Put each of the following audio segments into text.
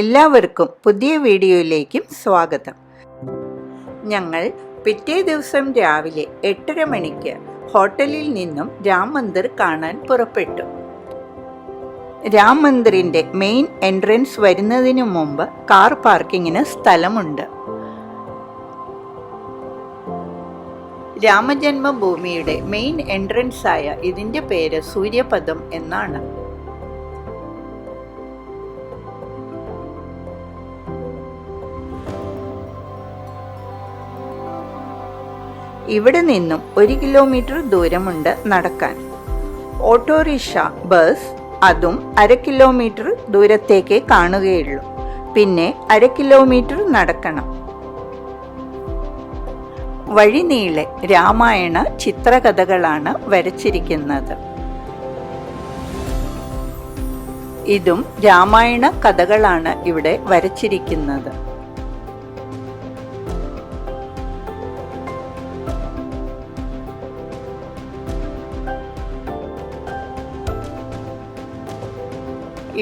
എല്ലാവർക്കും പുതിയ വീഡിയോയിലേക്കും സ്വാഗതം. ഞങ്ങൾ പിറ്റേ ദിവസം രാവിലെ 8:30 മണിക്ക് ഹോട്ടലിൽ നിന്നും രാം മന്ദിർ കാണാൻ പുറപ്പെട്ടു. രാം മന്ദിറിൻ്റെ മെയിൻ എൻട്രൻസ് വരുന്നതിനു മുമ്പ് കാർ പാർക്കിങ്ങിന് സ്ഥലമുണ്ട്. രാമജന്മഭൂമിയുടെ മെയിൻ എൻട്രൻസ് ആയ ഇതിൻ്റെ പേര് സൂര്യപഥം എന്നാണ്. ഇവിടെ നിന്നും 1 കിലോമീറ്റർ ദൂരമുണ്ട് നടക്കാൻ. ഓട്ടോറിക്ഷ, ബസ് അതും 1/2 കിലോമീറ്റർ ദൂരത്തേക്കേ കാണുകയുള്ളൂ. പിന്നെ 1/2 കിലോമീറ്റർ നടക്കണം. വഴി നീളെ രാമായണ ചിത്രകഥകളാണ് വരച്ചിരിക്കുന്നത്. ഇതും രാമായണ കഥകളാണ് ഇവിടെ വരച്ചിരിക്കുന്നത്.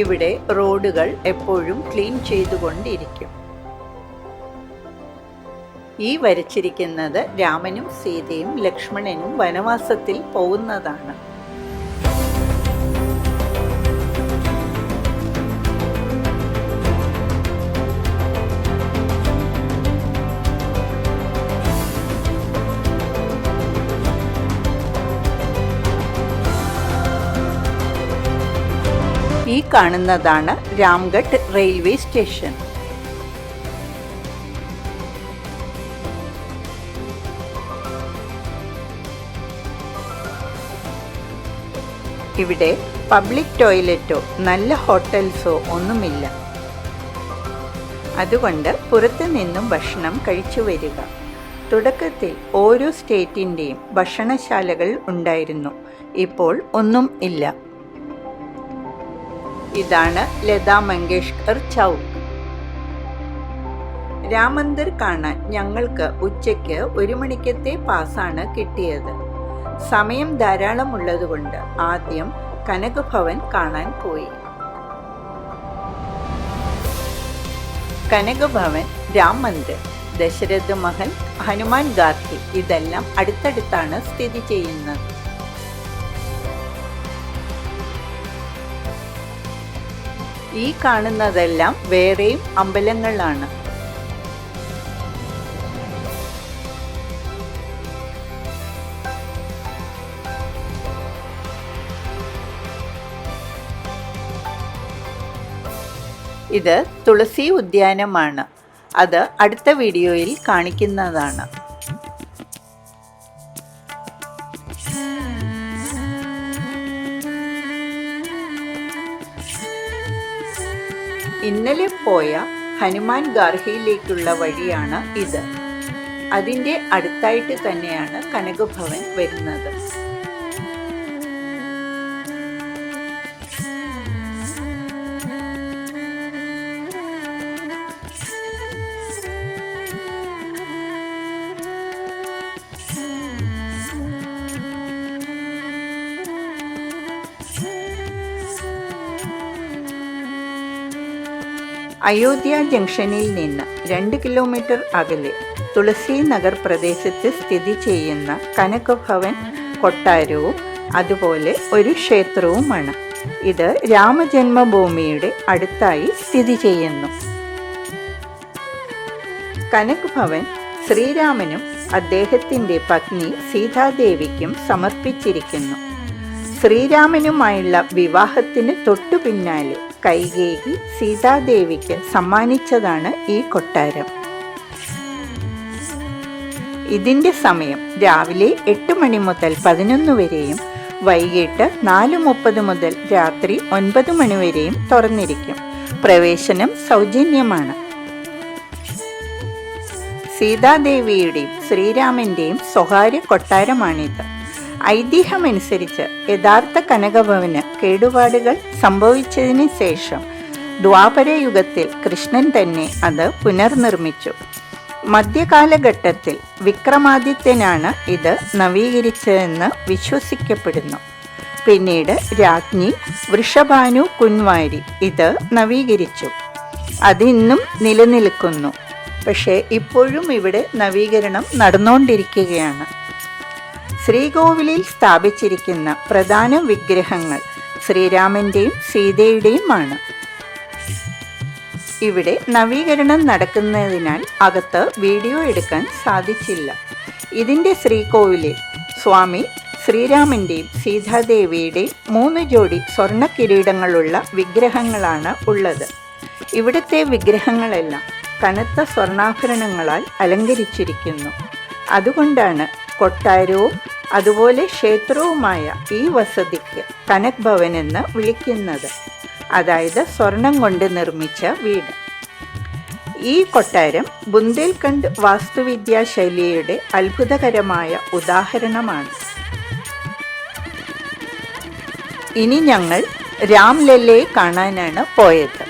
ഇവിടെ റോഡുകൾ എപ്പോഴും ക്ലീൻ ചെയ്തുകൊണ്ടിരിക്കും. ഈ വരച്ചിരിക്കുന്നത് രാമനും സീതയും ലക്ഷ്മണനും വനവാസത്തിൽ പോകുന്നതാണ്. ഈ കാണുന്നതാണ് രാംഗഡ് റെയിൽവേ സ്റ്റേഷൻ. ഇവിടെ പബ്ലിക് ടോയ്ലറ്റോ നല്ല ഹോട്ടൽസോ ഒന്നുമില്ല. അതുകൊണ്ട് പുറത്തു നിന്നും ഭക്ഷണം കഴിച്ചു വരിക. തുടക്കത്തിൽ ഓരോ സ്റ്റേറ്റിൻ്റെയും ഭക്ഷണശാലകൾ ഉണ്ടായിരുന്നു. ഇപ്പോൾ ഒന്നും ഇല്ല. ഇതാണ് ലതാ മങ്കേഷ്കർ ചൗക്ക്. രാം മന്ദിർ കാണാൻ ഞങ്ങൾക്ക് ഉച്ചയ്ക്ക് 1 മണിക്കത്തെ പാസ്സാണ് കിട്ടിയത്. സമയം ധാരാളം ഉള്ളതുകൊണ്ട് ആദ്യം കനക് ഭവൻ കാണാൻ പോയി. കനക് ഭവൻ, രാം മന്ദിർ, ദശരഥ മഹൽ, ഹനുമാൻ ഗാർഹി ഇതെല്ലാം അടുത്തടുത്താണ് സ്ഥിതി ചെയ്യുന്നത്. ഈ കാണുന്നതെല്ലാം വേറെയും അമ്പലങ്ങളാണ്. ഇത് തുളസി ഉദ്യാനമാണ്. അത് അടുത്ത വീഡിയോയിൽ കാണിക്കുന്നതാണ്. ഇന്നലെ പോയ ഹനുമാൻ ഗാർഹിയിലേക്കുള്ള വഴിയാണ് ഇത്. അതിൻ്റെ അടുത്തായിട്ട് തന്നെയാണ് കനക് ഭവൻ വരുന്നത്. അയോധ്യ ജംഗ്ഷനിൽ നിന്ന് 2 കിലോമീറ്റർ അകലെ തുളസി നഗർ പ്രദേശത്ത് സ്ഥിതി ചെയ്യുന്ന കനക് ഭവൻ കൊട്ടാരവും അതുപോലെ ഒരു ക്ഷേത്രവുമാണ്. ഇത് രാമജന്മഭൂമിയുടെ അടുത്തായി സ്ഥിതി ചെയ്യുന്നു. കനക് ഭവൻ ശ്രീരാമനും അദ്ദേഹത്തിൻ്റെ പത്നി സീതാദേവിക്കും സമർപ്പിച്ചിരിക്കുന്നു. ശ്രീരാമനുമായുള്ള വിവാഹത്തിന് തൊട്ടു പിന്നാലെ കൈകേയി സീതാദേവിക്ക് സമ്മാനിച്ചതാണ് ഈ കൊട്ടാരം. ഇതിൻ്റെ സമയം രാവിലെ 8 മണി മുതൽ 11 വരെയും വൈകിട്ട് 4:30 മുതൽ രാത്രി 9 മണി വരെയും തുറന്നിരിക്കും. പ്രവേശനം സൗജന്യമാണ്. സീതാദേവിയുടെയും ശ്രീരാമൻ്റെയും സ്വകാര്യ കൊട്ടാരമാണിത്. ഐതിഹ്യമനുസരിച്ച് യഥാർത്ഥ കനകഭവന് കേടുപാടുകൾ സംഭവിച്ചതിന് ശേഷം ദ്വാപരയുഗത്തിൽ കൃഷ്ണൻ തന്നെ അത് പുനർനിർമ്മിച്ചു. മധ്യകാലഘട്ടത്തിൽ വിക്രമാദിത്യനാണ് ഇത് നവീകരിച്ചതെന്ന് വിശ്വസിക്കപ്പെടുന്നു. പിന്നീട് രാജ്ഞി വൃഷഭാനു കുൻവാരി ഇത് നവീകരിച്ചു. അതിന്നും നിലനിൽക്കുന്നു. പക്ഷേ ഇപ്പോഴും ഇവിടെ നവീകരണം നടന്നുകൊണ്ടിരിക്കുകയാണ്. ശ്രീകോവിലിൽ സ്ഥാപിച്ചിരിക്കുന്ന പ്രധാന വിഗ്രഹങ്ങൾ ശ്രീരാമൻ്റെയും സീതയുടെയുമാണ്. ഇവിടെ നവീകരണം നടക്കുന്നതിനാൽ അകത്ത് വീഡിയോ എടുക്കാൻ സാധിച്ചില്ല. ഇതിൻ്റെ ശ്രീകോവിലിൽ സ്വാമി ശ്രീരാമൻ്റെയും സീതാദേവിയുടെയും 3 ജോഡി സ്വർണ്ണ കിരീടങ്ങളുള്ള വിഗ്രഹങ്ങളാണ് ഉള്ളത്. ഇവിടുത്തെ വിഗ്രഹങ്ങളെല്ലാം കനത്ത സ്വർണ്ണാഭരണങ്ങളാൽ അലങ്കരിച്ചിരിക്കുന്നു. അതുകൊണ്ടാണ് കൊട്ടാരവും അതുപോലെ ക്ഷേത്രവുമായ ഈ വസതിക്ക് കനക് ഭവൻ എന്ന് വിളിക്കുന്നത്. അതായത് സ്വർണം കൊണ്ട് നിർമ്മിച്ച വീട്. ഈ കൊട്ടാരം ബുന്ദേൽഖണ്ഡ് വാസ്തുവിദ്യാ ശൈലിയുടെ അത്ഭുതകരമായ ഉദാഹരണമാണ്. ഇനി ഞങ്ങൾ രാംലല്ലയെ കാണാനാണ് പോയത്.